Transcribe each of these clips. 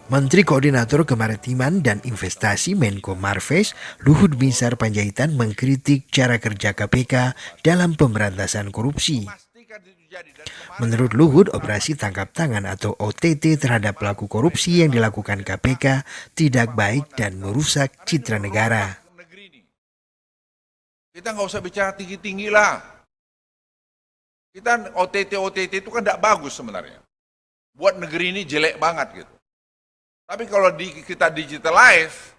Menteri Koordinator Kemaritiman dan Investasi Menko Marves, Luhut Binsar Panjaitan mengkritik cara kerja KPK dalam pemberantasan korupsi. Menurut Luhut, operasi tangkap tangan atau OTT terhadap pelaku korupsi yang dilakukan KPK tidak baik dan merusak citra negara. Kita nggak usah bicara tinggi-tinggi lah. Kita OTT itu kan tidak bagus sebenarnya. Buat negeri ini jelek banget gitu. Tapi kalau kita digitalize,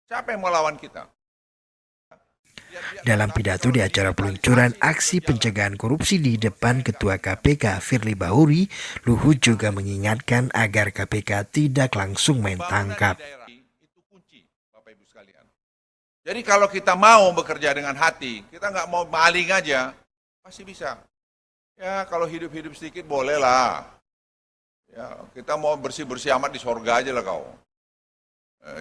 siapa yang melawan kita? Dalam pidato di acara peluncuran aksi pencegahan korupsi di depan Ketua KPK Firly Bahuri, Luhut juga mengingatkan agar KPK tidak langsung main tangkap. Itu kunci, Bapak Ibu sekalian. Jadi kalau kita mau bekerja dengan hati, kita nggak mau maling aja, pasti bisa. Ya kalau hidup-hidup sedikit boleh lah. Ya, kita mau bersih-bersih amat di sorga aja lah kau.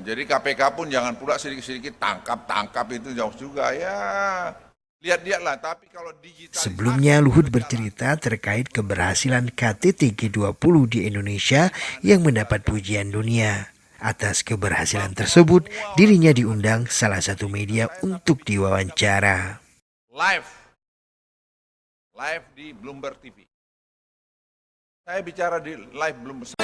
Jadi KPK pun jangan pula sedikit-sedikit tangkap itu jauh juga ya. Lihat-lihatlah, tapi kalau digital. Sebelumnya, Luhut bercerita terkait keberhasilan KTT G20 di Indonesia yang mendapat pujian dunia. Atas keberhasilan tersebut, dirinya diundang salah satu media untuk diwawancara. Live di Bloomberg TV. Saya bicara di live Bloomberg.